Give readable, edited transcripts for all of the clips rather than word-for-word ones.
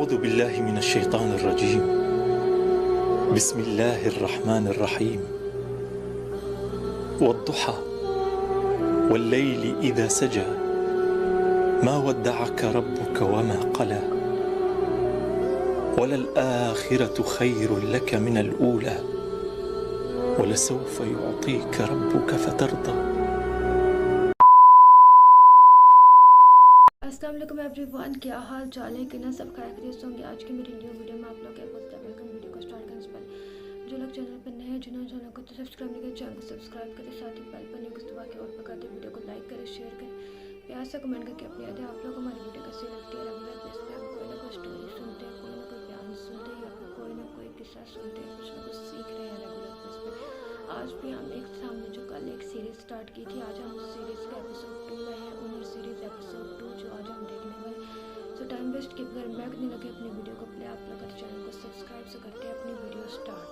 अऊज़ु बिल्लाहि मिनश शैतानिर रजीम। बिस्मिल्लाहिर रहमानिर रहीम। वद्दुहा वल्लैलि इज़ा सजा मा वद्दअक रब्बुक वमा क़ला वलल आखिरतु खैरुन लक मिनल ऊला वलसौफ युअतीक रब्बुक फतर्दा। अस्सलाम वालेकुम एवरीवन, क्या हाल चाल है? कि ना सब खैरियत होंगे। आज की मेरी न्यू वीडियो में आप लोग वेलकम। वीडियो को स्टार्ट करने से पहले जो लोग चैनल पर नए हैं, जिन्होंने चैनल को तो सब्सक्राइब नहीं किया, चैनल को सब्सक्राइब करें, साथ ही बेल पर न्यूज़ दबा के और पकाते वीडियो को लाइक करें, शेयर करें, प्यार से कमेंट करके अपनी यादें आप लोग हमारी वीडियो कैसी लगती है। रेगुलर बेस पे हम कोई ना कोई स्टोरी सुनते हैं, कोई ना कोई बयान सुनते हैं या फिर कोई ना कोई किस्सा सुनते हैं, कुछ ना कुछ सीख रहे हैं रेगुलर बेस पे। आज भी हम एक सामने जो कल एक सीरीज स्टार्ट की थी, आज हम उस सीरीज का एपिसोड 2 में है, उमर सीरीज एपिसोड 2 जो आज हम देखने वाले। तो टाइम वेस्ट के बगैर बैक नहीं लगे अपनी वीडियो को प्ले, आप लोग चैनल को सब्सक्राइब से करके अपनी वीडियो स्टार्ट।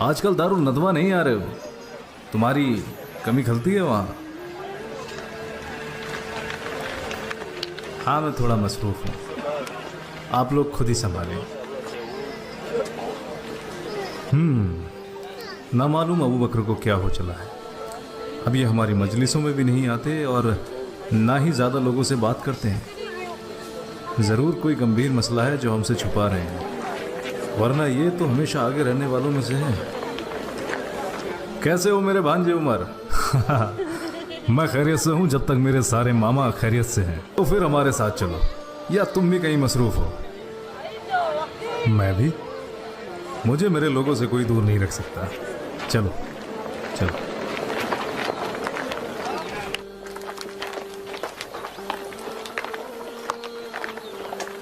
आजकल दारुल नदवा नहीं आ रहे हो, तुम्हारी कमी खलती है वहाँ। हाँ, मैं थोड़ा मसरूफ हूँ, आप लोग खुद ही संभालें। ना मालूम अबू बकर को क्या हो चला है। अब ये हमारी मजलिसों में भी नहीं आते और ना ही ज़्यादा लोगों से बात करते हैं। ज़रूर कोई गंभीर मसला है जो हमसे छुपा रहे हैं, वरना ये तो हमेशा आगे रहने वालों में से हैं। कैसे हो मेरे भांजे उमर? मैं खैरियत से हूँ जब तक मेरे सारे मामा खैरियत से हैं। तो फिर हमारे साथ चलो, या तुम भी कहीं मसरूफ हो? मैं भी, मुझे मेरे लोगों से कोई दूर नहीं रख सकता। चलो चलो।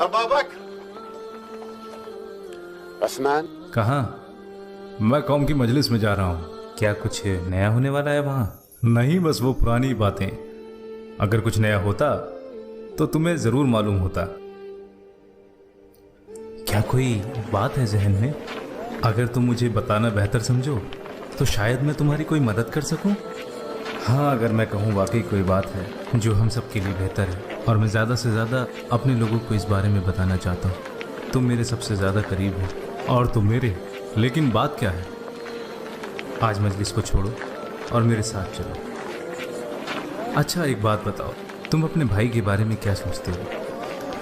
अबा बकर। उस्मान, कहाँ? मैं कौम की मजलिस में जा रहा हूँ। क्या कुछ नया होने वाला है वहाँ? नहीं, बस वो पुरानी बातें। अगर कुछ नया होता तो तुम्हें जरूर मालूम होता। क्या कोई बात है जहन में? अगर तुम मुझे बताना बेहतर समझो तो शायद मैं तुम्हारी कोई मदद कर सकूं। हाँ, अगर मैं कहूँ वाकई कोई बात है जो हम सब के लिए बेहतर है और मैं ज़्यादा से ज़्यादा अपने लोगों को इस बारे में बताना चाहता हूँ। तुम मेरे सबसे ज़्यादा करीब हो और तुम मेरे। लेकिन बात क्या है? आज मजलिस को छोड़ो और मेरे साथ चलो। अच्छा, एक बात बताओ, तुम अपने भाई के बारे में क्या सोचते हो?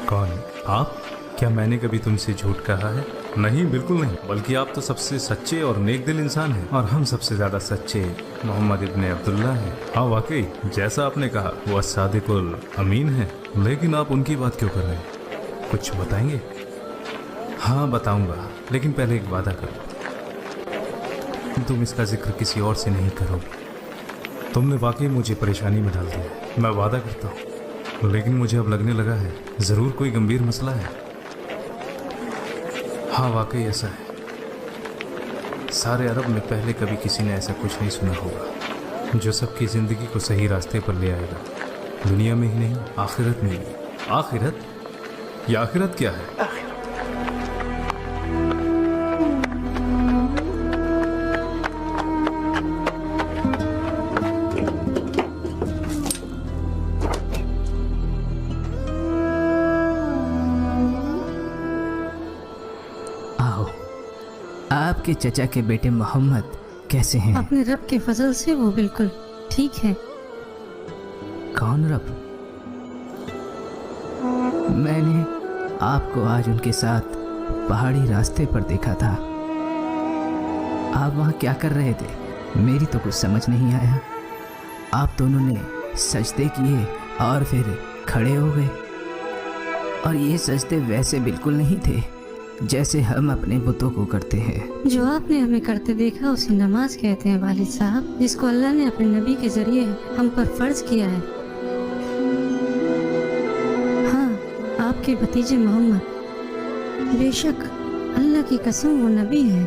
कौन? आप? क्या मैंने कभी तुमसे झूठ कहा है? नहीं, बिल्कुल नहीं, बल्कि आप तो सबसे सच्चे और नेक दिल इंसान हैं और हम सबसे ज़्यादा सच्चे मोहम्मद इब्न अब्दुल्ला हैं। हाँ, वाकई जैसा आपने कहा वो अस्सादिकुल अमीन है। लेकिन आप उनकी बात क्यों कर रहे हैं? कुछ बताएंगे? हाँ, बताऊंगा, लेकिन पहले एक वादा करो, तुम इसका जिक्र किसी और से नहीं करोगे। तुमने वाकई मुझे परेशानी में डाल दिया, मैं वादा करता हूँ। लेकिन मुझे अब लगने लगा है ज़रूर कोई गंभीर मसला है। हाँ, वाकई ऐसा है। सारे अरब में पहले कभी किसी ने ऐसा कुछ नहीं सुना होगा जो सबकी ज़िंदगी को सही रास्ते पर ले आएगा, दुनिया में ही नहीं आखिरत में भी। आखिरत? या आखिरत क्या है? आपके चचा के बेटे मोहम्मद कैसे हैं? अपने रब के फजल से वो बिल्कुल ठीक है। कौन रब? मैंने आपको आज उनके साथ पहाड़ी रास्ते पर देखा था। आप वहाँ क्या कर रहे थे? मेरी तो कुछ समझ नहीं आया। आप दोनों ने सजदे किए और फिर खड़े हो गए, और ये सजदे वैसे बिल्कुल नहीं थे जैसे हम अपने बुतों को करते हैं। जो आपने हमें करते देखा उसे नमाज कहते हैं वालिद साहब, जिसको अल्लाह ने अपने नबी के जरिए हम पर फर्ज किया है। हाँ, आपके भतीजे मोहम्मद, बेशक अल्लाह की कसम वो नबी है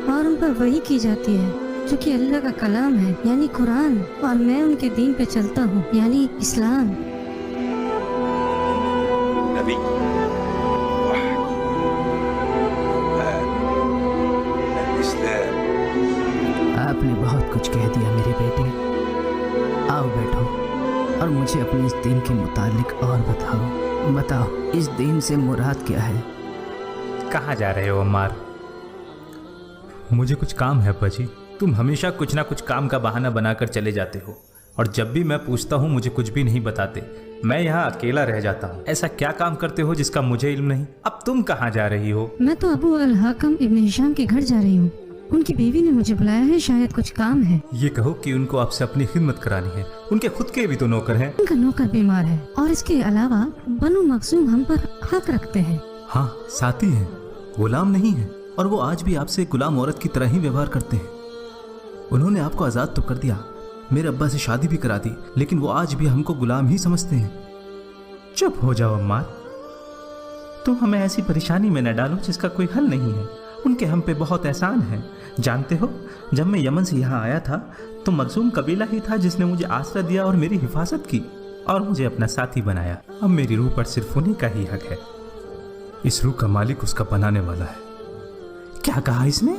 और उन पर वही की जाती है। जो कि अल्लाह का कलाम है यानी कुरान, और मैं उनके दीन पे चलता हूँ यानी इस्लाम। नबी इस्लाम। आपने बहुत कुछ कह दिया मेरे बेटे। आओ बैठो और मुझे अपने इस दीन के मुतालिक और बताओ इस दीन से मुराद क्या है? कहाँ जा रहे हो अम्मार? मुझे कुछ काम है अब्बा जी। तुम हमेशा कुछ ना कुछ काम का बहाना बनाकर चले जाते हो, और जब भी मैं पूछता हूँ मुझे कुछ भी नहीं बताते। मैं यहाँ अकेला रह जाता हूँ। ऐसा क्या काम करते हो जिसका मुझे इल्म नहीं? अब तुम कहाँ जा रही हो? मैं तो अबू अल हाकम इब्न हिशाम के घर जा रही हूँ। उनकी बीवी ने मुझे बुलाया है, शायद कुछ काम है। ये कहो कि उनको आपसे अपनी खिदमत करानी है। उनके खुद के भी तो नौकर हैं। उनका नौकर बीमार है और इसके अलावा बनु मखसूम हम पर हक रखते हैं। हाँ, साथी हैं, गुलाम नहीं है, और वो आज भी आपसे गुलाम औरत की तरह ही व्यवहार करते हैं। उन्होंने आपको आज़ाद तो कर दिया, मेरे अब्बा से शादी भी करा दी, लेकिन वो आज भी हमको गुलाम ही समझते हैं। चुप हो जाओ अम्मा, तुम हमें ऐसी परेशानी में न डालो जिसका कोई हल नहीं है। उनके हम पे बहुत एहसान है। जानते हो, जब मैं यमन से यहाँ आया था तो मखसूम कबीला ही था जिसने मुझे आसरा दिया और मेरी हिफाजत की और मुझे अपना साथी बनाया। अब मेरी रूह पर सिर्फ उन्हीं का ही हक है। इस रूह का मालिक उसका बनाने वाला है। क्या कहा इसने?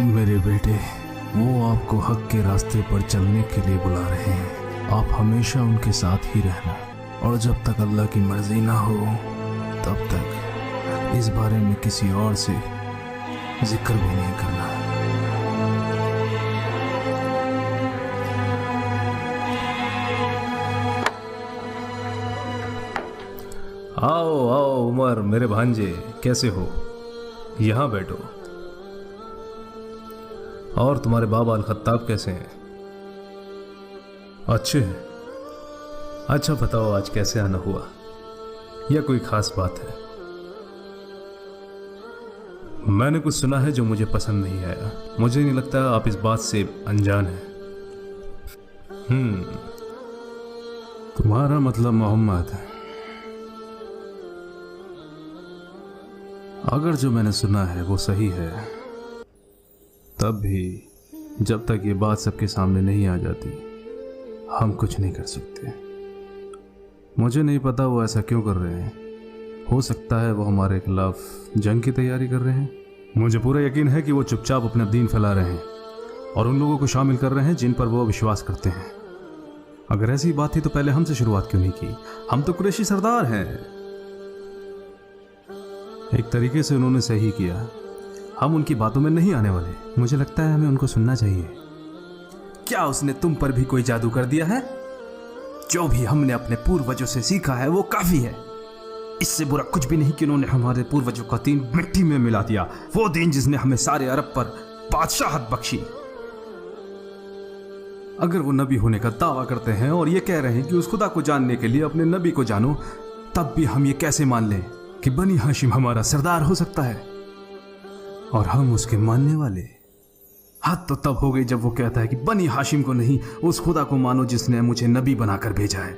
मेरे बेटे, वो आपको हक के रास्ते पर चलने के लिए बुला रहे हैं। आप हमेशा उनके साथ ही रहना, और जब तक अल्लाह की मर्जी ना हो तब तक इस बारे में किसी और से जिक्र भी नहीं करना। आओ आओ उमर, मेरे भांजे, कैसे हो? यहाँ बैठो। और तुम्हारे बाबा अल खत्ताब कैसे हैं? अच्छे हैं। अच्छा बताओ, आज कैसे आना हुआ? या कोई खास बात है? मैंने कुछ सुना है जो मुझे पसंद नहीं आया। मुझे नहीं लगता आप इस बात से अनजान हैं। तुम्हारा मतलब मोहम्मद? अगर जो मैंने सुना है वो सही है, तब भी जब तक ये बात सबके सामने नहीं आ जाती हम कुछ नहीं कर सकते। मुझे नहीं पता वो ऐसा क्यों कर रहे हैं। हो सकता है वो हमारे खिलाफ जंग की तैयारी कर रहे हैं। मुझे पूरा यकीन है कि वो चुपचाप अपना दीन फैला रहे हैं और उन लोगों को शामिल कर रहे हैं जिन पर वो विश्वास करते हैं। अगर ऐसी बात थी तो पहले हमसे शुरुआत क्यों नहीं की? हम तो कुरैशी सरदार हैं। एक तरीके से उन्होंने सही किया। हम उनकी बातों में नहीं आने वाले। मुझे लगता है हमें उनको सुनना चाहिए। क्या उसने तुम पर भी कोई जादू कर दिया है? जो भी हमने अपने पूर्वजों से सीखा है वो काफी है। इससे बुरा कुछ भी नहीं कि उन्होंने हमारे पूर्वजों का दीन मिट्टी में मिला दिया। वो दीन जिसने हमें सारे अरब पर बादशाहत बख्शी। अगर वो नबी होने का दावा करते हैं और ये कह रहे हैं कि उस खुदा को जानने के लिए अपने नबी को जानो, तब भी हम ये कैसे मान लें कि बनी हाशिम हमारा सरदार हो सकता है और हम उसके मानने वाले? हद तो तब हो गई जब वो कहता है कि बनी हाशिम को नहीं, उस खुदा को मानो जिसने मुझे नबी बनाकर भेजा है।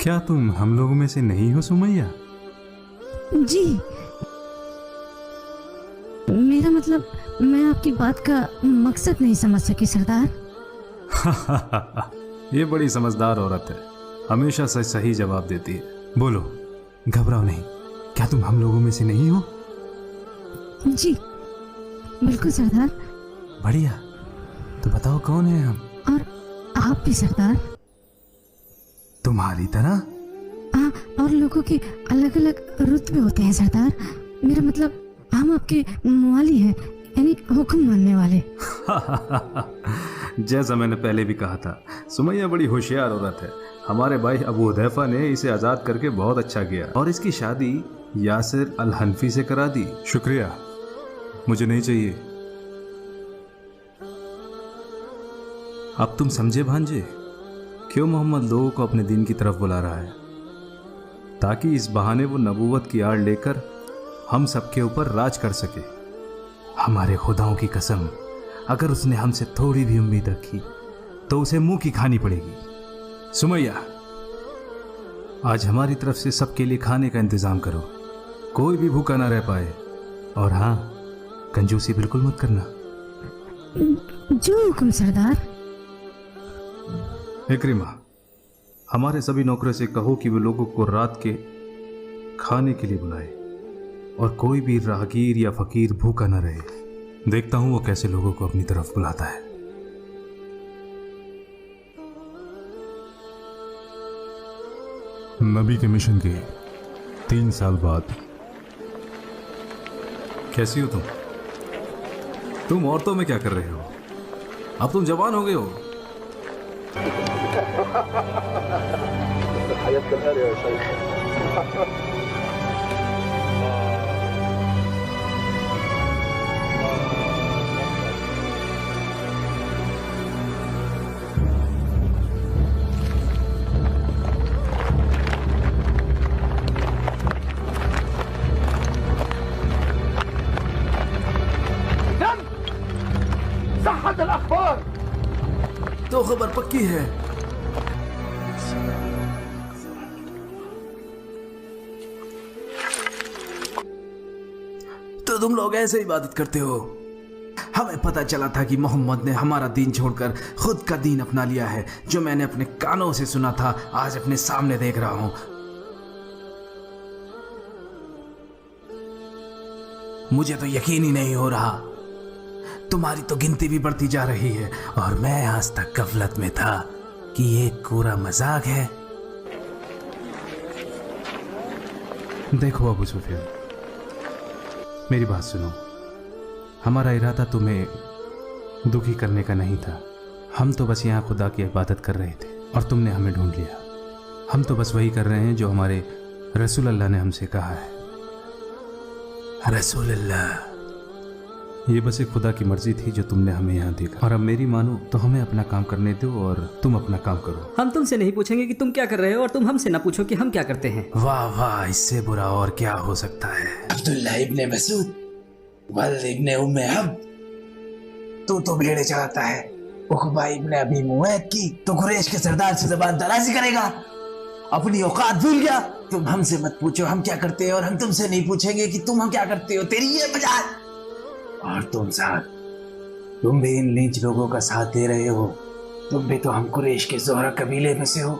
क्या तुम हम लोगों में से नहीं हो सुमैया? जी, मेरा मतलब मैं आपकी बात का मकसद नहीं समझ सकी सरदार। ये बड़ी समझदार औरत है, हमेशा सही जवाब देती है। बोलो, घबराओ नहीं। क्या तुम हम लोगों में से नहीं हो? जी बिल्कुल सरदार। बढ़िया, तो बताओ कौन है हम? और आप भी सरदार। तुम्हारी तरह? और लोगों के अलग अलग रुतबे होते हैं सरदार। मेरा मतलब हम आपके मवाली हैं, यानी हुक्म मानने वाले। जैसा मैंने पहले भी कहा था, सुमैया बड़ी होशियार औरत है। हमारे भाई अबू हुदैफा ने इसे आज़ाद करके बहुत अच्छा किया और इसकी शादी यासिर अल हनफी से करा दी। शुक्रिया, मुझे नहीं चाहिए। अब तुम समझे भांजे क्यों मोहम्मद लोगों को अपने दीन की तरफ बुला रहा है, ताकि इस बहाने वो नबूवत की आड़ लेकर हम सबके ऊपर राज कर सके। हमारे खुदाओं की कसम, अगर उसने हमसे थोड़ी भी उम्मीद रखी तो उसे मुंह की खानी पड़ेगी। सुमैया, आज हमारी तरफ से सबके लिए खाने का इंतजाम करो, कोई भी भूखा ना रह पाए। और हाँ, कंजूसी बिल्कुल मत करना। जो हुक्म सरदार। इकरिमा, हमारे सभी नौकरों से कहो कि वे लोगों को रात के खाने के लिए बुलाए और कोई भी राहगीर या फकीर भूखा न रहे। देखता हूं वो कैसे लोगों को अपनी तरफ बुलाता है। नबी के मिशन के 3 साल बाद। कैसी हो तुम? तुम औरतों में क्या कर रहे हो? अब तुम जवान हो गए हो। तो खबर पक्की है। तो तुम लोग ऐसे इबादत करते हो? हमें पता चला था कि मोहम्मद ने हमारा दीन छोड़कर खुद का दीन अपना लिया है। जो मैंने अपने कानों से सुना था, आज अपने सामने देख रहा हूं। मुझे तो यकीन ही नहीं हो रहा। तुम्हारी तो गिनती भी बढ़ती जा रही है और मैं आज तक गफलत में था कि ये पूरा मजाक है। देखो अबू सुफियान, मेरी बात सुनो। हमारा इरादा तुम्हें दुखी करने का नहीं था। हम तो बस यहाँ खुदा की इबादत कर रहे थे और तुमने हमें ढूंढ लिया। हम तो बस वही कर रहे हैं जो हमारे रसूल अल्लाह ने हमसे कहा है। रसूल अल्लाह, ये बस एक खुदा की मर्जी थी जो तुमने हमें यहाँ देखा। और अब मेरी मानो तो हमें अपना काम करने दो और तुम अपना काम करो। हम तुमसे नहीं पूछेंगे कि तुम क्या कर रहे हो और तुम हमसे ना पूछो कि हम क्या करते हैं। वाह वाह, इससे बुरा और क्या हो सकता है। अब्दुल्ला इब्ने मसूद, वल्द इब्ने उम्मे अब्द, तू तो भेड़े चलाता है। उकबा इब्ने अबी मुवैद की तो कुरैश के सरदार से जबान दराजी करेगा। अपनी औकात भूल गया। तुम हमसे मत पूछो हम क्या करते हैं और हम तुमसे नहीं पूछेंगे कि तुम हम क्या करते हो। तेरी ये मजाक। और तुम साथ, तुम भी इन नीच लोगों का साथ दे रहे हो। तुम भी तो हम कुरैश के ज़ोहरा कबीले में से हो।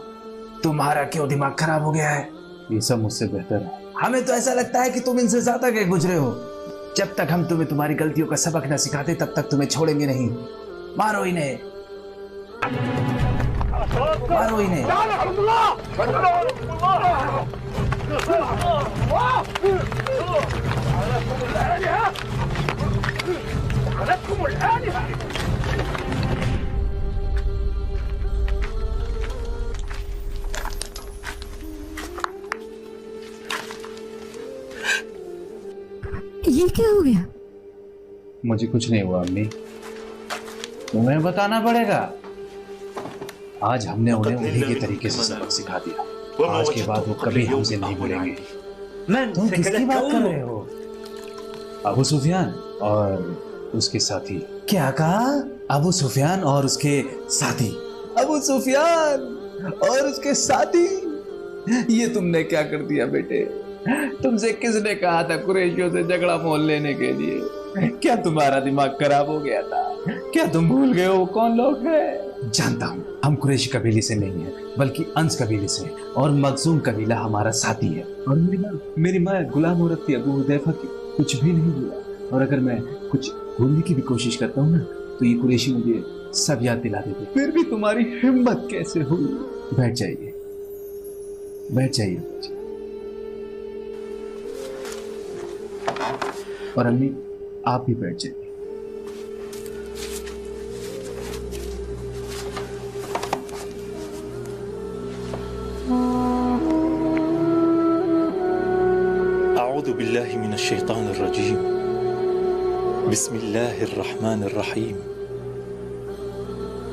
तुम्हारा क्यों दिमाग खराब हो गया है? ये सब मुझसे बेहतर है। हमें तो ऐसा लगता है कि तुम इनसे ज्यादा के गुजरे हो। जब तक हम तुम्हें तुम्हारी गलतियों का सबक न सिखाते तब तक तुम्हें छोड़ेंगे नहीं। मारो इन्हें, मारो इन्हें। ये क्या हो गया? मुझे कुछ नहीं हुआ अम्मी, तुम्हें बताना पड़ेगा। आज हमने उन्हें उन्हीं के तरीके से सबक सिखा दिया। आज के बाद वो कभी हमसे नहीं बोलेंगे। तुम किसकी बात कर रहे हो? अबू सुफियान और उसके साथी। क्या कहा? अबू सुफियान और उसके साथी। अबू सुफियान और उसके साथी? ये तुमने क्या कर दिया बेटे? तुमसे किसने कहा था कुरैशियों से झगड़ा मोल लेने के लिए? क्या तुम्हारा दिमाग खराब हो गया था? क्या तुम भूल गए हो कौन लोग हैं? जानता हूँ, हम कुरैशी कबीले से नहीं है बल्कि अंस कबीले से, और मखजूम कबीला हमारा साथी है। और मेरी माँ गुलाम औरत थी अबू हुदैफा की, कुछ भी नहीं हुआ। और अगर मैं कुछ भूलने की भी कोशिश करता हूँ ना तो ये कुरैशी मुझे सब याद दिला देते। फिर भी तुम्हारी हिम्मत कैसे हुई? बैठ जाइए, बैठ जाइए। और अम्मी आप भी बैठ जाइए। अऊज़ु बिल्लाहि मिनश शैतानिर रजीम। बिस्मिल्लाहिर रहमानिर रहीम।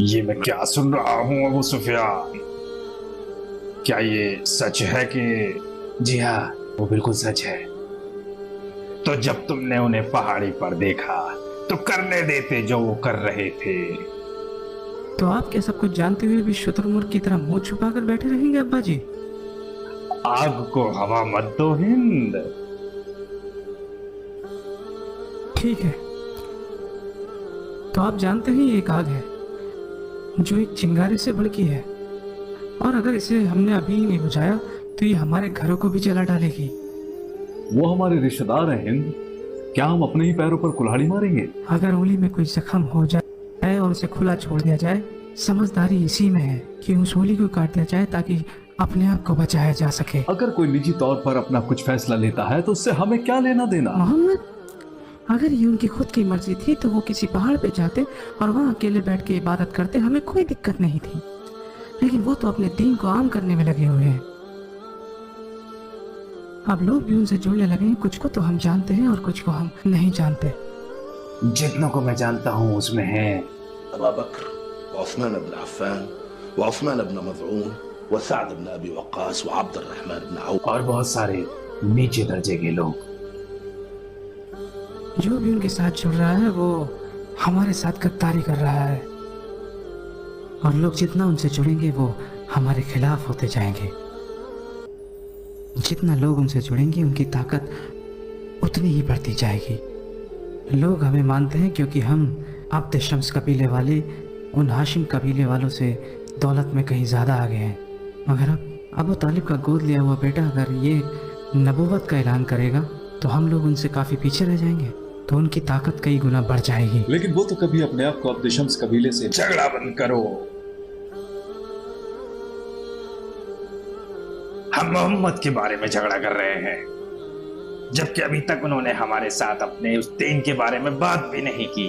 ये मैं क्या सुन रहा हूँ अबू सुफियान? क्या ये सच है कि? जी हाँ, वो बिल्कुल सच है। तो जब तुमने उन्हें पहाड़ी पर देखा तो करने देते जो वो कर रहे थे। तो आप क्या सब कुछ जानते हुए भी शुतुरमुर्ग की तरह मुंह छुपा कर बैठे रहेंगे अब्बा जी? आग को हवा मत दो हिंद। ठीक है, तो आप जानते हैं ये एक आग है जो एक चिंगारी से भड़की है, और अगर इसे हमने अभी नहीं बुझाया तो ये हमारे घरों को भी जला डालेगी। वो हमारे रिश्तेदार हैं हिंद, क्या हम अपने ही पैरों पर कुल्हाड़ी मारेंगे? अगर उंगली में कोई जख्म हो जाए और उसे खुला छोड़ दिया जाए, समझदारी इसी में है कि उस उंगली को काट दिया जाए ताकि अपने आप को बचाया जा सके। अगर कोई निजी तौर पर अपना कुछ फैसला लेता है तो उससे हमें क्या लेना देना? मोहम्मद, अगर ये उनकी खुद की मर्जी थी तो वो किसी पहाड़ पे जाते और वहाँ अकेले बैठ के इबादत करते, हमें कोई दिक्कत नहीं थी। लेकिन वो तो अपने दीन को आम करने में लगे हुए हैं। अब लोग भी उनसे जुड़ने लगे हैं। कुछ को तो हम जानते हैं और कुछ को हम नहीं जानते। जितनों को मैं जानता हूँ उसमें है अबू बकर, उस्मान इब्न अफ़्फ़ान, उस्मान इब्न मज़ऊन, व सअद इब्न अबी वक़्क़ास, व अब्द अर्रहमान इब्न औफ, और बहुत सारे नीचे दर्जे के लोग। जो भी उनके साथ जुड़ रहा है वो हमारे साथ गद्दारी कर रहा है, और लोग जितना उनसे जुड़ेंगे वो हमारे खिलाफ होते जाएंगे। जितना लोग उनसे जुड़ेंगे उनकी ताकत उतनी ही बढ़ती जाएगी। लोग हमें मानते हैं क्योंकि हम अब्द शम्स कबीले वाले उन हाशिम कबीले वालों से दौलत में कहीं ज़्यादा आ गए हैं। मगर अब अबू तालिब का गोद लिया हुआ बेटा अगर ये नबूवत का ऐलान करेगा तो हम लोग उनसे काफ़ी पीछे रह जाएंगे, तो उनकी ताकत कई गुना बढ़ जाएगी। लेकिन वो तो कभी अपने आप को अब्द शम्स कबीले से झगड़ा बंद करो। हम मोहम्मद के बारे में झगड़ा कर रहे हैं, जबकि अभी तक उन्होंने हमारे साथ अपने उस दीन के बारे में बात भी नहीं की।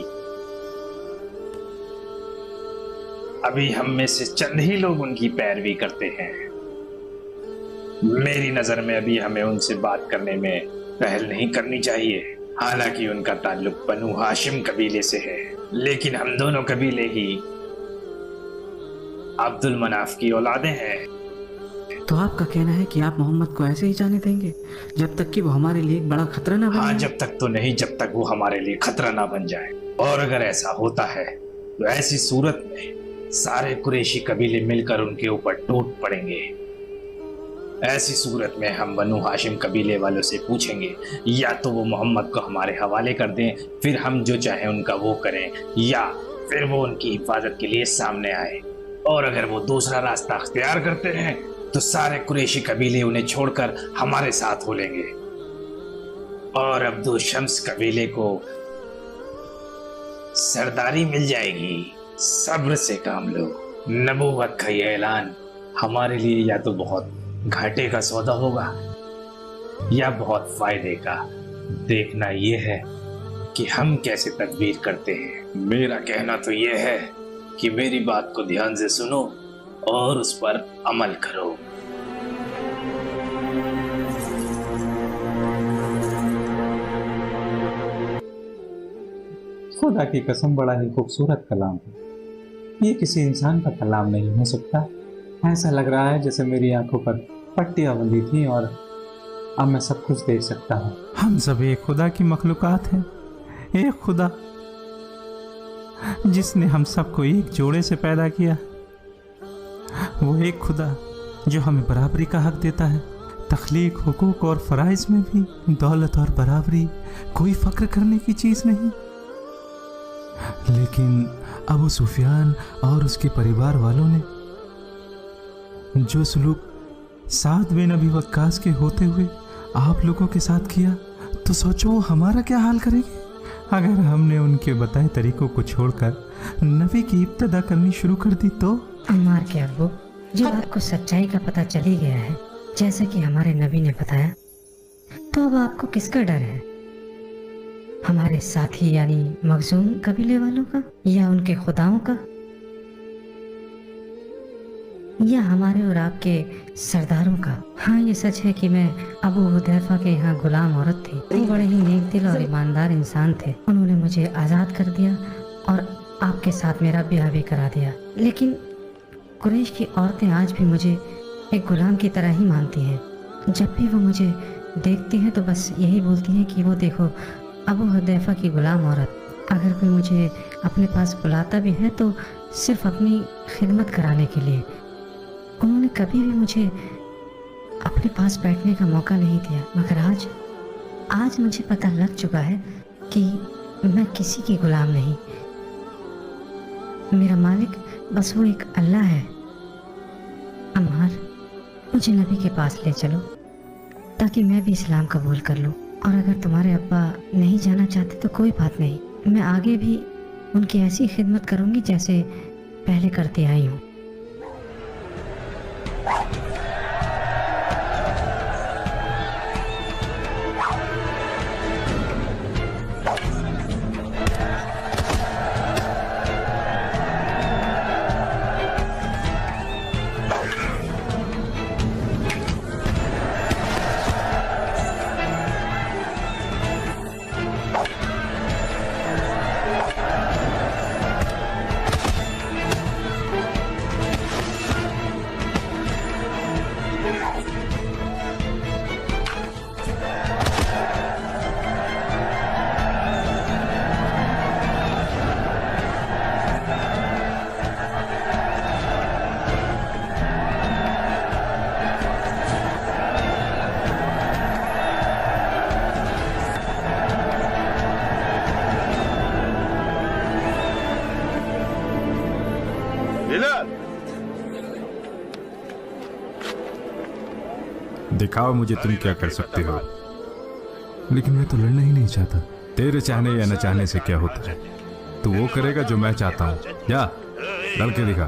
अभी हम में से चंद ही लोग उनकी पैरवी करते हैं। मेरी नजर में अभी हमें उनसे बात करने में पहल नहीं करनी चाहिए। हालांकि उनका ताल्लुक बनु हाशिम कबीले से है, लेकिन हम दोनों कबीले ही अब्दुल मनाफ की औलादें हैं। तो आपका कहना है कि आप मोहम्मद को ऐसे ही जाने देंगे जब तक कि वो हमारे लिए एक बड़ा खतरा ना बन जाए? हाँ, जब तक तो नहीं, जब तक वो हमारे लिए खतरा ना बन जाए। और अगर ऐसा होता है तो ऐसी सूरत में सारे कुरैशी कबीले मिलकर उनके ऊपर टूट पड़ेंगे। ऐसी सूरत में हम बनु हाशिम कबीले वालों से पूछेंगे या तो वो मोहम्मद को हमारे हवाले कर दें, फिर हम जो चाहें उनका वो करें, या फिर वो उनकी हिफाजत के लिए सामने आए। और अगर वो दूसरा रास्ता अख्तियार करते हैं तो सारे कुरैशी कबीले उन्हें छोड़कर हमारे साथ हो लेंगे और अब्दुल शम्स कबीले को सरदारी मिल जाएगी। सब्र से काम लो। नबूवत का ये ऐलान हमारे लिए या तो बहुत घाटे का सौदा होगा या बहुत फायदे का। देखना ये है कि हम कैसे तदबीर करते हैं। मेरा कहना तो ये है कि मेरी बात को ध्यान से सुनो और उस पर अमल करो। खुदा की कसम, बड़ा ही खूबसूरत कलाम है। ये किसी इंसान का कलाम नहीं हो सकता। ऐसा लग रहा है जैसे मेरी आंखों पर पट्टियां बंधी थी और अब मैं सब कुछ देख सकता हूँ। हम सब एक खुदा की मखलूकात हैं, एक खुदा जिसने हम सबको एक जोड़े से पैदा किया। वो एक खुदा जो हमें बराबरी का हक देता है, तख्लीक, हुकूक और फ़राइज़ में भी दौलत और बराबरी कोई फ़ख्र करने की चीज़ नहीं। लेकिन अबू सुफियान और उसके परिवार वालों ने जो सलूक साद बिन अबी वक्कास के होते हुए आप लोगों के साथ किया, तो सोचो वो हमारा क्या हाल करेंगे अगर हमने उनके बताए तरीकों को छोड़कर नबी की इब्तिदा करनी शुरू कर दी तो। अम्मार के अब्बू, जब आपको सच्चाई का पता चली गया है, जैसे कि हमारे नबी ने बताया, तो अब आपको किसका डर है? हमारे साथी यानी मखजूम कबीले वालों का, या उनके खुदाओं का, या हमारे और आपके सरदारों का? हाँ, ये सच है कि मैं अबू हुदैफा के यहाँ गुलाम औरत थी। वो बड़े ही नेक दिल और ईमानदार इंसान थे। उन्होंने मुझे आज़ाद कर दिया और आपके साथ मेरा ब्याह भी करा दिया। लेकिन कुरैश की औरतें आज भी मुझे एक गुलाम की तरह ही मानती हैं। जब भी वो मुझे देखती हैं तो बस यही बोलती हैं कि वो देखो अबू हुदैफा की गुलाम औरत। अगर कोई मुझे अपने पास बुलाता भी है तो सिर्फ अपनी खिदमत कराने के लिए। उन्होंने कभी भी मुझे अपने पास बैठने का मौका नहीं दिया। मगर आज मुझे पता लग चुका है कि मैं किसी की गुलाम नहीं। मेरा मालिक बस वो एक अल्लाह है। अम्मार, मुझे नबी के पास ले चलो ताकि मैं भी इस्लाम कबूल कर लूँ। और अगर तुम्हारे अब्बा नहीं जाना चाहते तो कोई बात नहीं, मैं आगे भी उनकी ऐसी खिदमत करूँगी जैसे पहले करती आई हूँ। दिखाओ मुझे तुम क्या कर सकते हो। लेकिन मैं तो लड़ना ही नहीं चाहता। तेरे चाहने या न चाहने से क्या होता है? तू वो करेगा जो मैं चाहता हूँ। जा लड़ के दिखा।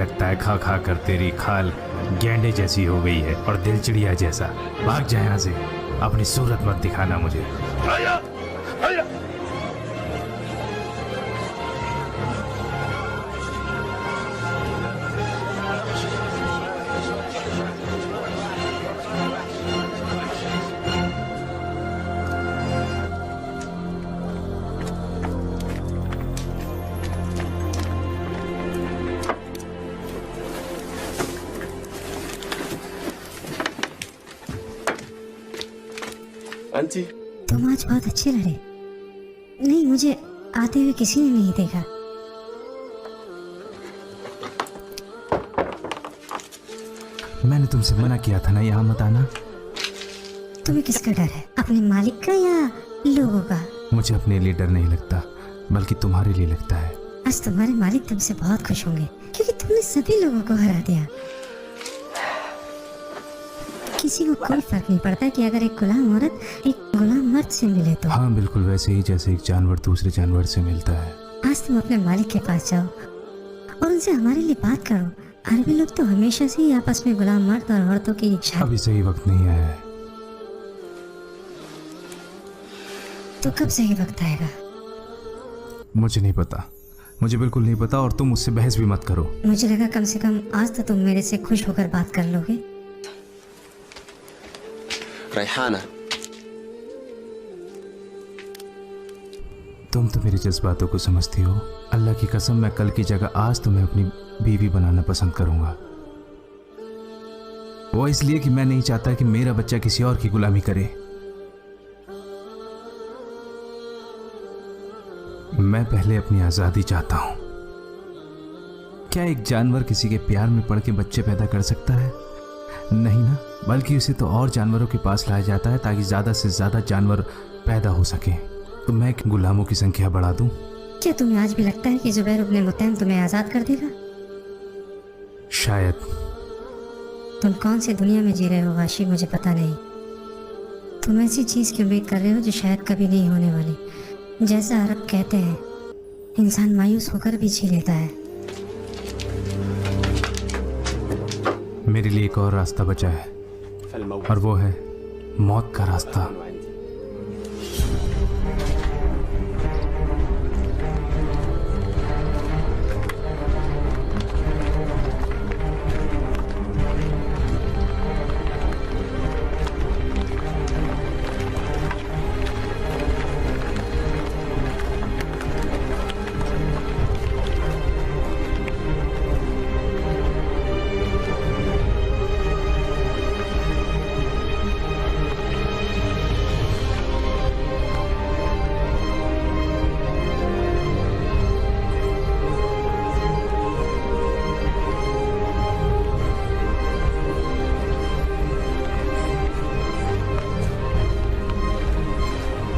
लगता है खा खा कर तेरी खाल गेंडे जैसी हो गई है और दिल चिड़िया जैसा। भाग जा यहाँ से, अपनी सूरत मत दिखाना मुझे। आया, आया। आंटी, तुम आज बहुत अच्छे लड़े। नहीं, मुझे आते हुए किसी ने नहीं देखा। मैंने तुमसे मना किया था ना यहाँ मत आना। तुम्हें किसका डर है, अपने मालिक का या लोगों का? मुझे अपने लिए डर नहीं लगता, बल्कि तुम्हारे लिए लगता है। आज तुम्हारे मालिक तुमसे बहुत खुश होंगे, क्योंकि तुमने सभी लोगों को हरा दिया। किसी को कोई फर्क नहीं पड़ता कि अगर एक गुलाम औरत एक गुलाम मर्द से मिले तो। हाँ, बिल्कुल वैसे ही जैसे एक जानवर दूसरे जानवर से मिलता है। आज तुम अपने मालिक के पास जाओ और उनसे हमारे लिए बात करो। अरबी लोग तो हमेशा से ही आपस में गुलाम मर्द और औरतों की अभी सही वक्त नहीं आया है। तो कब सही वक्त आएगा? मुझे नहीं पता, मुझे बिल्कुल नहीं पता, और तुम मुझसे बहस भी मत करो। मुझे लगा कम से कम आज तो तुम मेरे से खुश होकर बात कर लोगे। रेहाना, तुम तो मेरे जज्बातों को समझती हो। अल्लाह की कसम, मैं कल की जगह आज तुम्हें अपनी बीवी बनाना पसंद करूंगा। वो इसलिए कि मैं नहीं चाहता कि मेरा बच्चा किसी और की गुलामी करे। मैं पहले अपनी आजादी चाहता हूं। क्या एक जानवर किसी के प्यार में पड़ के बच्चे पैदा कर सकता है? नहीं ना, बल्कि उसे तो और जानवरों के पास लाया जाता है ताकि ज्यादा से ज्यादा जानवर पैदा हो सके। तो मैं गुलामों की संख्या बढ़ा दूं? क्या तुम्हें आज भी लगता है कि जुबैर इब्न मुतैम तुम्हें आजाद कर देगा? शायद। तुम कौन सी दुनिया में जी रहे हो वाशी, मुझे पता नहीं। तुम ऐसी चीज की उम्मीद कर रहे हो जो शायद कभी नहीं होने वाली। जैसा अरब कहते हैं, इंसान मायूस होकर भी जी लेता है। मेरे लिए एक और रास्ता बचा है, और वो है मौत का रास्ता।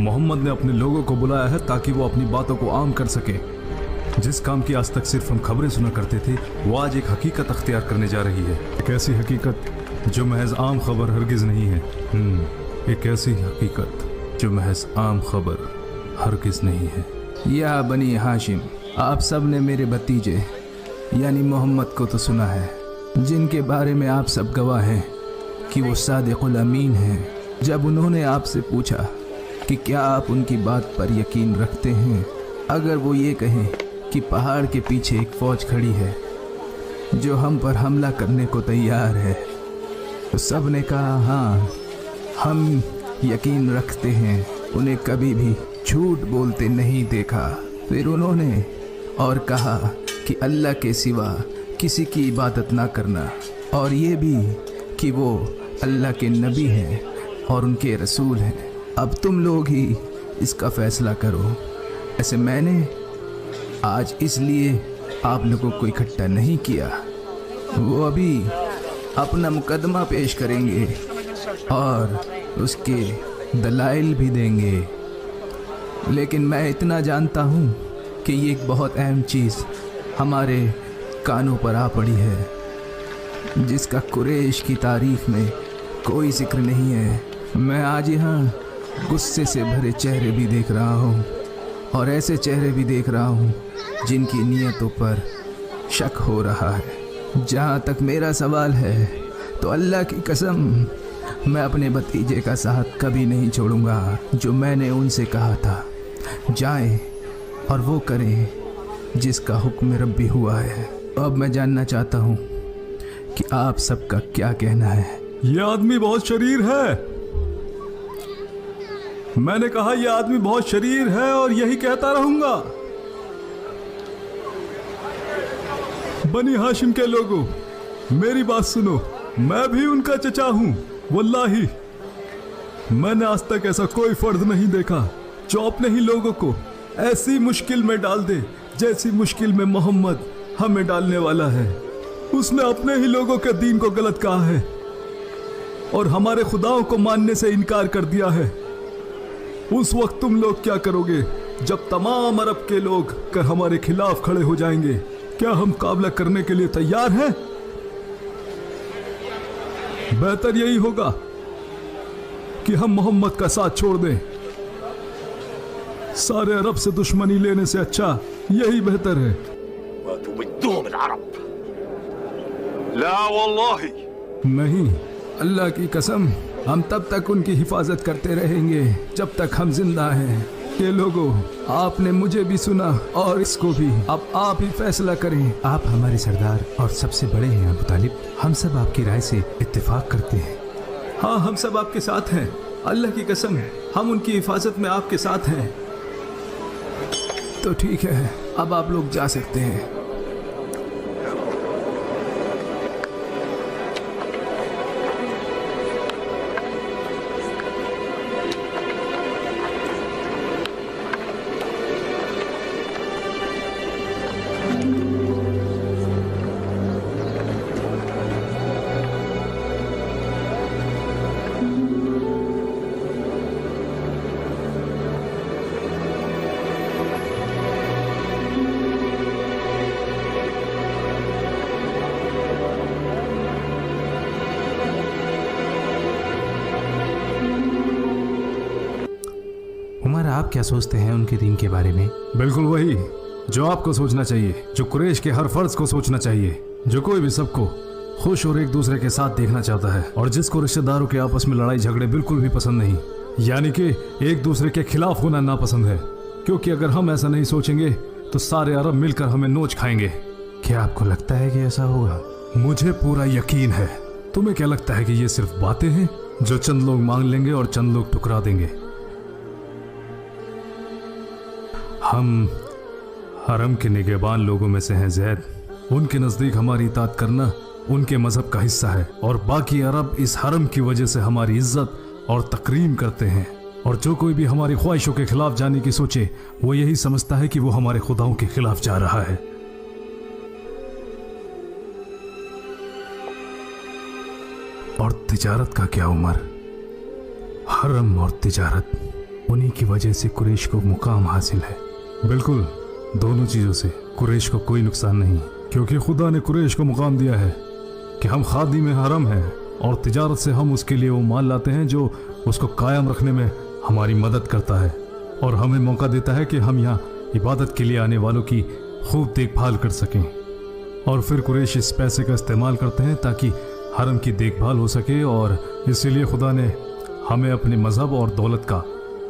मोहम्मद ने अपने लोगों को बुलाया है ताकि वो अपनी बातों को आम कर सके। जिस काम की आज तक सिर्फ हम खबरें सुना करते थे, वो आज एक हकीकत अख्तियार करने जा रही है। एक ऐसी हकीकत जो महज आम खबर हरगिज नहीं है। एक ऐसी हकीकत जो महज आम खबर हरगिज नहीं है। या बनी हाशिम, आप सब ने मेरे भतीजे यानी मोहम्मद को तो सुना है, जिनके बारे में आप सब गवाह हैं कि वो सादिकुल अमीन हैं। जब उन्होंने आपसे पूछा कि क्या आप उनकी बात पर यकीन रखते हैं, अगर वो ये कहें कि पहाड़ के पीछे एक फौज खड़ी है जो हम पर हमला करने को तैयार है, तो सब ने कहा हाँ, हम यकीन रखते हैं। उन्हें कभी भी झूठ बोलते नहीं देखा। फिर उन्होंने और कहा कि अल्लाह के सिवा किसी की इबादत ना करना, और ये भी कि वो अल्लाह के नबी हैं और उनके रसूल हैं। अब तुम लोग ही इसका फैसला करो। ऐसे मैंने आज इसलिए आप लोगों को इकट्ठा नहीं किया। वो अभी अपना मुकदमा पेश करेंगे और उसके दलाइल भी देंगे, लेकिन मैं इतना जानता हूँ कि ये एक बहुत अहम चीज़ हमारे कानों पर आ पड़ी है, जिसका कुरैश की तारीख में कोई जिक्र नहीं है। मैं आज यहाँ गुस्से से भरे चेहरे भी देख रहा हूँ और ऐसे चेहरे भी देख रहा हूँ जिनकी नीयतों पर शक हो रहा है। जहाँ तक मेरा सवाल है तो अल्लाह की कसम मैं अपने भतीजे का साथ कभी नहीं छोड़ूंगा। जो मैंने उनसे कहा था जाएं और वो करें जिसका हुक्म रब्बी हुआ है। अब मैं जानना चाहता हूँ कि आप सबका क्या कहना है। ये आदमी बहुत शरीर है। मैंने कहा ये आदमी बहुत शरीर है और यही कहता रहूंगा। बनी हाशिम के लोगों, मेरी बात सुनो। मैं भी उनका चचा हूं। वल्लाही मैंने आज तक ऐसा कोई फर्द नहीं देखा जो अपने ही लोगों को ऐसी मुश्किल में डाल दे जैसी मुश्किल में मोहम्मद हमें डालने वाला है। उसने अपने ही लोगों के दीन को गलत कहा है और हमारे खुदाओं को मानने से इनकार कर दिया है। उस वक्त तुम लोग क्या करोगे जब तमाम अरब के लोग कर हमारे खिलाफ खड़े हो जाएंगे? क्या हम मुकाबला करने के लिए तैयार हैं? बेहतर यही होगा कि हम मोहम्मद का साथ छोड़ दें। सारे अरब से दुश्मनी लेने से अच्छा यही बेहतर है। नहीं, अल्लाह की कसम हम तब तक उनकी हिफाजत करते रहेंगे जब तक हम जिंदा हैं। ये लोगों, आपने मुझे भी सुना और इसको भी। अब आप ही फैसला करें। आप हमारे सरदार और सबसे बड़े हैं अबू तालिब। हम सब आपकी राय से इत्तेफाक करते हैं। हाँ, हम सब आपके साथ हैं। अल्लाह की कसम हम उनकी हिफाजत में आपके साथ हैं। तो ठीक है, अब आप लोग जा सकते हैं। उमर, आप क्या सोचते हैं उनके दीन के बारे में? बिल्कुल वही जो आपको सोचना चाहिए, जो कुरैश के हर फर्ज को सोचना चाहिए, जो कोई भी सबको खुश और एक दूसरे के साथ देखना चाहता है और जिसको रिश्तेदारों के आपस में लड़ाई झगड़े बिल्कुल भी पसंद नहीं, यानी कि एक दूसरे के खिलाफ होना नापसंद है। क्योंकि अगर हम ऐसा नहीं सोचेंगे तो सारे अरब मिलकर हमें नोच खाएंगे। क्या आपको लगता है कि ऐसा होगा? मुझे पूरा यकीन है। तुम्हें क्या लगता है कि ये सिर्फ बातें हैं जो चंद लोग मांग लेंगे और चंद लोग ठुकरा देंगे? हम हरम के निगहबान लोगों में से हैं ज़ैद। उनके नज़दीक हमारी इताअत करना उनके मजहब का हिस्सा है और बाकी अरब इस हरम की वजह से हमारी इज्जत और तकरीम करते हैं। और जो कोई भी हमारी ख्वाहिशों के खिलाफ जाने की सोचे वो यही समझता है कि वो हमारे खुदाओं के खिलाफ जा रहा है। और तिजारत का क्या उमर? हरम और तिजारत, उन्हीं की वजह से कुरैश को मुकाम हासिल है। बिल्कुल, दोनों चीजों से कुरैश को कोई नुकसान नहीं, क्योंकि खुदा ने कुरैश को मुकाम दिया है कि हम खादिम हरम हैं और तिजारत से हम उसके लिए वो माल लाते हैं जो उसको कायम रखने में हमारी मदद करता है और हमें मौका देता है कि हम यहाँ इबादत के लिए आने वालों की खूब देखभाल कर सकें। और फिर कुरैश इस पैसे का इस्तेमाल करते हैं ताकि हरम की देखभाल हो सके और इसीलिए खुदा ने हमें अपने मजहब और दौलत का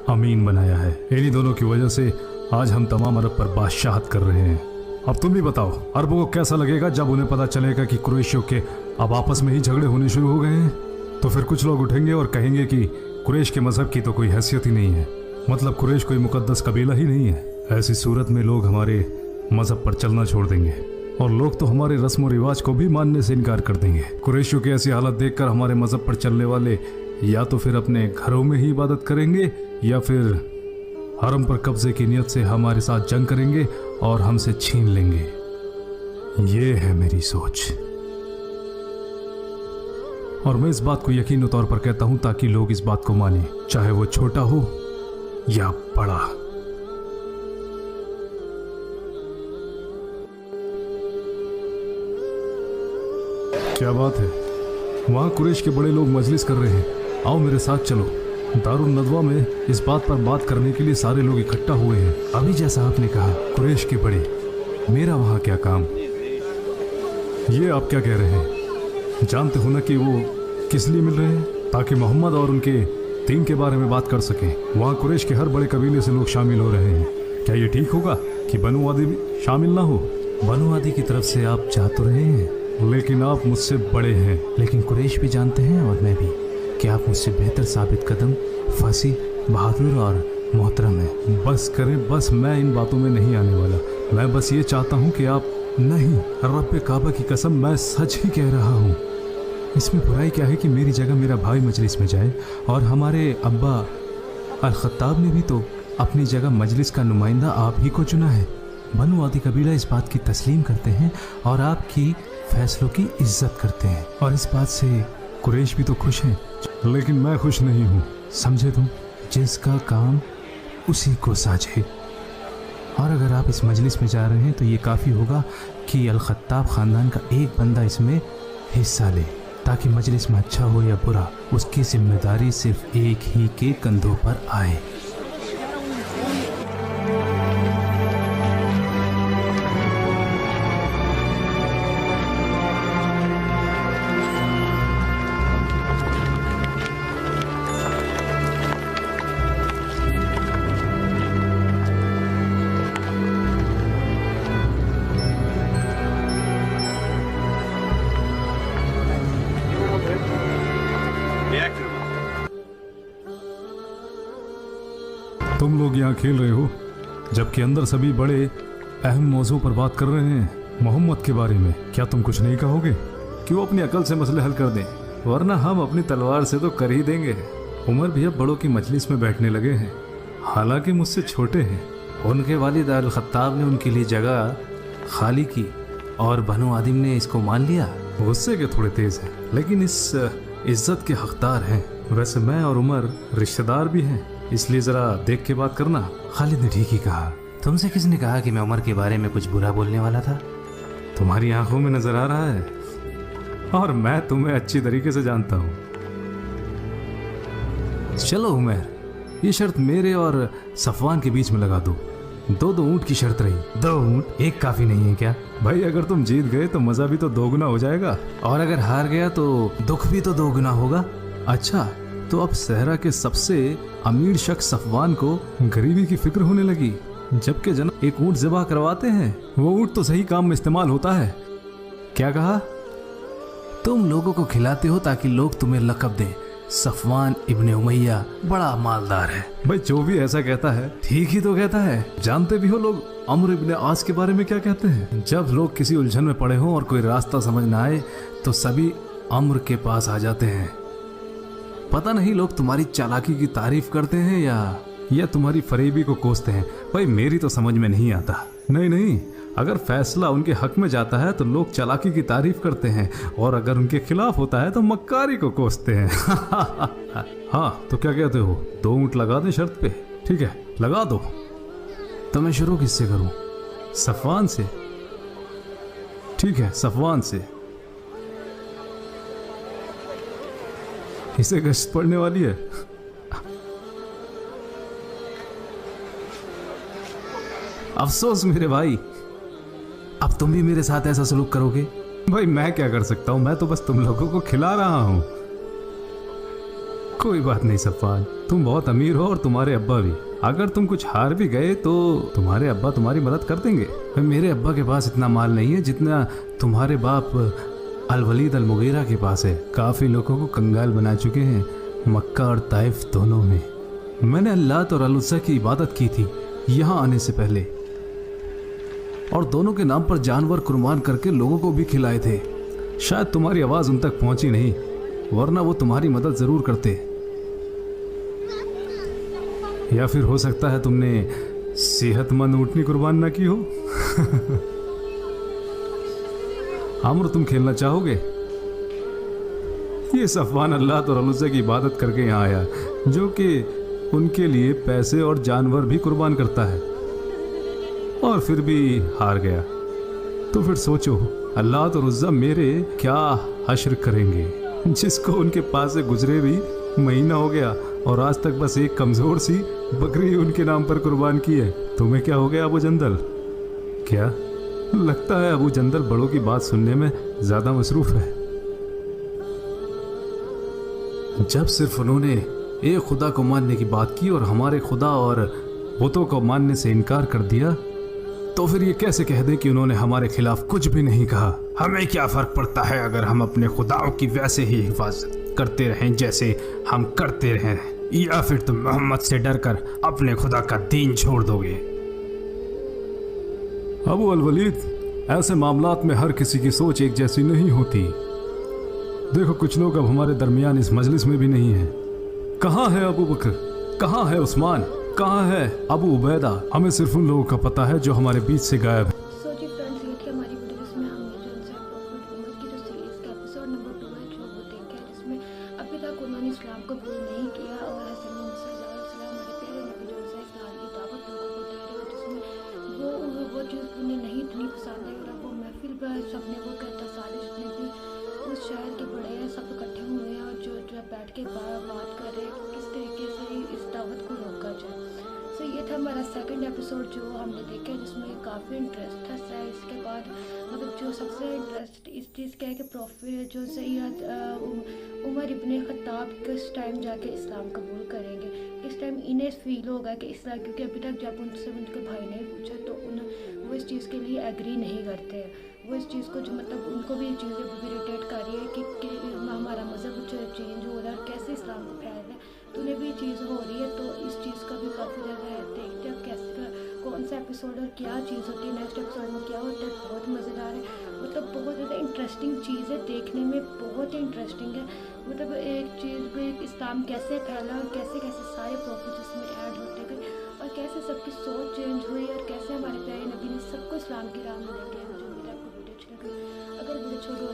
अमीन बनाया है। इन्हीं दोनों की वजह से आज हम तमाम अरब पर बादशाहत कर रहे हैं। अब तुम भी बताओ, अरबों को कैसा लगेगा जब उन्हें पता चलेगा कि कुरैशियों के अब आपस में ही झगड़े होने शुरू हो गए हैं? तो फिर कुछ लोग उठेंगे और कहेंगे कि कुरैश के मजहब की तो कोई हैसियत ही नहीं है, मतलब कुरैश कोई मुकद्दस कबीला ही नहीं है। ऐसी सूरत में लोग हमारे मजहब पर चलना छोड़ देंगे और लोग तो हमारे रस्म और रिवाज को भी मानने से इनकार कर देंगे। कुरैशियों की ऐसी हालत देखकर हमारे मजहब पर चलने वाले या तो फिर अपने घरों में ही इबादत करेंगे या फिर हरम पर कब्जे की नियत से हमारे साथ जंग करेंगे और हमसे छीन लेंगे। ये है मेरी सोच और मैं इस बात को यकीनी तौर पर कहता हूं ताकि लोग इस बात को माने, चाहे वो छोटा हो या बड़ा। क्या बात है? वहाँ कुरैश के बड़े लोग मजलिस कर रहे हैं, आओ मेरे साथ चलो। दारुल नदवा में इस बात पर बात करने के लिए सारे लोग इकट्ठा हुए हैं। अभी जैसा आपने कहा कुरैश के बड़े, मेरा वहाँ क्या काम? ये आप क्या कह रहे हैं? जानते हो ना कि वो किस लिए मिल रहे हैं? ताकि मोहम्मद और उनके दीन के बारे में बात कर सकें। वहाँ कुरैश के हर बड़े कबीले से लोग शामिल हो रहे हैं। क्या ये ठीक होगा कि बनु आदि भी शामिल ना हो? बनु आदि की तरफ से आप जा तो रहे हैं, लेकिन आप मुझसे बड़े हैं। लेकिन कुरैश भी जानते हैं और मैं भी कि आप मुझसे बेहतर साबित कदम, फासी, बहादुर और मोहतरम है। बस करें, बस मैं इन बातों में नहीं आने वाला। मैं बस ये चाहता हूँ कि आप नहीं, रब्बे काबा की कसम मैं सच ही कह रहा हूँ। इसमें बुराई क्या है कि मेरी जगह मेरा भाई मजलिस में जाए, और हमारे अब्बा अल खत्ताब ने भी तो अपनी जगह मजलिस का नुमाइंदा आप ही को चुना है। बनु आदि कबीला इस बात की तस्लीम करते हैं और आपकी फैसलों की इज्जत करते हैं, और इस बात से कुरैश भी तो खुश हैं। लेकिन मैं खुश नहीं हूँ, समझे तुम? जिसका काम उसी को साझे। और अगर आप इस मजलिस में जा रहे हैं तो ये काफ़ी होगा कि अल खत्ताब ख़ानदान का एक बंदा इसमें हिस्सा ले, ताकि मजलिस में अच्छा हो या बुरा उसकी जिम्मेदारी सिर्फ एक ही के कंधों पर आए। तुम लोग यहाँ खेल रहे हो, जबकि अंदर सभी बड़े अहम मौजू पर बात कर रहे हैं, मोहम्मद के बारे में। क्या तुम कुछ नहीं कहोगे कि वो अपनी अकल से मसले हल कर दें? वरना हम अपनी तलवार से तो कर ही देंगे। उमर भी अब बड़ों की मजलिस में बैठने लगे हैं, हालांकि मुझसे छोटे हैं। उनके वालिद अल खत्ताब ने उनके लिए जगह खाली की और बनु आदिम ने इसको मान लिया। गुस्से के थोड़े तेज हैं, लेकिन इस इज्जत के हकदार हैं। वैसे मैं और उमर रिश्तेदार भी हैं, इसलिए जरा देख के बात करना। खालिद ने ठीक ही कहा। तुमसे किसने कहा कि मैं उमर के बारे में कुछ बुरा बोलने वाला था? तुम्हारी आंखों में नजर आ रहा है, और मैं तुम्हें अच्छी तरीके से जानता हूँ। चलो उमर, ये शर्त मेरे और सफवान के बीच में लगा दो। 2 ऊंट की शर्त रही। 2 ऊंट, एक काफी नहीं है क्या? भाई अगर तुम जीत गए तो मजा भी तो 2 गुना हो जाएगा, और अगर हार गया तो दुख भी तो 2 गुना होगा। अच्छा, तो अब सहरा के सबसे अमीर शख्स सफवान को गरीबी की फिक्र होने लगी, जबकि जनाब एक ऊंट ज़िबा करवाते हैं। वो ऊंट तो सही काम में इस्तेमाल होता है। क्या कहा? तुम लोगों को खिलाते हो ताकि लोग तुम्हें लक़ब दें, सफवान इब्ने उमैया बड़ा मालदार है। भाई जो भी ऐसा कहता है ठीक ही तो कहता है। जानते भी हो लोग अम्र इब्ने आस के बारे में क्या कहते हैं? जब लोग किसी उलझन में पड़े हों और कोई रास्ता समझ ना आए तो सभी अम्र के पास आ जाते हैं। पता नहीं लोग तुम्हारी चालाकी की तारीफ करते हैं या तुम्हारी फरेबी को कोसते हैं। भाई मेरी तो समझ में नहीं आता। नहीं, अगर फैसला उनके हक में जाता है तो लोग चालाकी की तारीफ करते हैं, और अगर उनके खिलाफ होता है तो मक्कारी को कोसते हैं। हाँ, तो क्या कहते हो? 2 ऊंट लगा दें शर्त पे? ठीक है, लगा दो। तो मैं शुरू किससे करूं? सफवान से। ठीक है, सफवान से। इसे गश्त पड़ने वाली है। अफसोस मेरे भाई, अब तुम भी मेरे साथ ऐसा सलूक करोगे? भाई मैं क्या कर सकता हूँ, मैं तो बस तुम लोगों को खिला रहा हूँ। कोई बात नहीं सफवान, तुम बहुत अमीर हो और तुम्हारे अब्बा भी। अगर तुम कुछ हार भी गए तो तुम्हारे अब्बा तुम्हारी मदद कर देंगे। मेरे अब्बा के पास इतना माल नहीं है जितना तुम्हारे बाप अल वलीद अल मुगीरा के पास है। काफ़ी लोगों को कंगाल बना चुके हैं, मक्का और ताइफ दोनों में। मैंने अल्लाह और अल-उज़्ज़ा की इबादत की थी यहाँ आने से पहले, और दोनों के नाम पर जानवर कुर्बान करके लोगों को भी खिलाए थे। शायद तुम्हारी आवाज़ उन तक पहुंची नहीं, वरना वो तुम्हारी मदद ज़रूर करते। या फिर हो सकता है तुमने सेहतमंद ऊँटनी कुर्बान ना की हो। आमर, तुम खेलना चाहोगे? ये सफवान अल्लाह और अल-उज़्ज़ा की इबादत करके यहाँ आया, जो कि उनके लिए पैसे और जानवर भी कुर्बान करता है, और फिर भी हार गया। तो फिर सोचो, अल्लाह और उज़्ज़ा मेरे क्या हश्र करेंगे, जिसको उनके पास से गुजरे भी महीना हो गया और आज तक बस एक कमज़ोर सी बकरी उनके नाम पर कुर्बान की है। तुम्हें क्या हो गया अबू जंदल? क्या लगता है अबू जंदल बड़ों की बात सुनने में ज़्यादा मसरूफ़ है? जब सिर्फ उन्होंने एक खुदा को मानने की बात की और हमारे खुदा और बुतों को मानने से इनकार कर दिया, तो फिर ये कैसे कह दें कि उन्होंने हमारे खिलाफ कुछ भी नहीं कहा? हमें क्या फ़र्क पड़ता है अगर हम अपने खुदाओं की वैसे ही हिफाजत करते रहें जैसे हम करते रहें, या फिर तुम मोहम्मद से डरकर अपने खुदा का दीन छोड़ दोगे? अबू अल वलीद, ऐसे मामलात में हर किसी की सोच एक जैसी नहीं होती। देखो, कुछ लोग अब हमारे दरमियान इस मजलिस में भी नहीं है। कहाँ है अबू बकर? कहाँ है उस्मान? कहाँ है अबू उबैदा? हमें सिर्फ उन लोगों का पता है जो हमारे बीच से गायब है। सो जी फ्रेंड्स, ये थी हमारी वीडियो जिसमें हमने जो प्रॉफिट उमर की जो सीरीज़ का एपिसोड नंबर 2 है जो वो देखा है, जिसमें अभी तक उन्होंने इस्लाम कबूल नहीं किया और हज़रत मोहम्मद सल्लल्लाहु अलैहि वसल्लम हमारे प्यारे नबी जो है इस्लाम की दावत लोगों को दे रहे हैं, जिसमें वो चीज़ उन्हें नहीं इतनी पसंद आई और वो महफिल पर सबने वो कहता सारे जितने भी उस शहर के बड़े हैं सब इकट्ठे हुए हैं और जो बैठ के बात कर रहे हैं किस तरीके से इस दावत को रोका जाए। सो ये था हमारा सेकंड एपिसोड जो हमने देखा है, जिसमें काफ़ी इंटरेस्ट है। इसके बाद मतलब जो सबसे इंटरेस्ट इस चीज़ का है कि प्रॉफिट जो सैयद उमर इब्ने खत्ताब किस टाइम जाके इस्लाम कबूल करेंगे, किस टाइम इन्हें फील होगा कि इस्लाम, क्योंकि अभी तक जब उनसे उनके भाई ने पूछा तो वो इस चीज़ के लिए एग्री नहीं करते हैं। वो इस चीज़ को जो मतलब उनको भी ये चीज़ें इरिटेट कर रही है कि हमारा मज़हब चेंज हो रहा है और कैसे इस्लाम को फैल रहा है, तो उन्हें भी चीज़ हो रही है। तो इस चीज़ का भी काफ़ी ज़्यादा देखते हैं कैसे कौन सा एपिसोड और क्या चीज़ होती है, नेक्स्ट एपिसोड में क्या होता है। बहुत मज़ेदार है, मतलब बहुत ज़्यादा इंटरेस्टिंग चीज़ है, देखने में बहुत ही इंटरेस्टिंग है। मतलब एक चीज़ में इस्लाम कैसे फैला और कैसे कैसे सारे प्रॉफिट्स इसमें ऐड होते गए और कैसे सबकी सोच चेंज हुई और कैसे हमारे प्यारे नबी ने सबको इस्लाम की राह में लेके। मुझे उम्मीद है आपको वीडियो अच्छी लगी। अगर वीडियो छोड़ो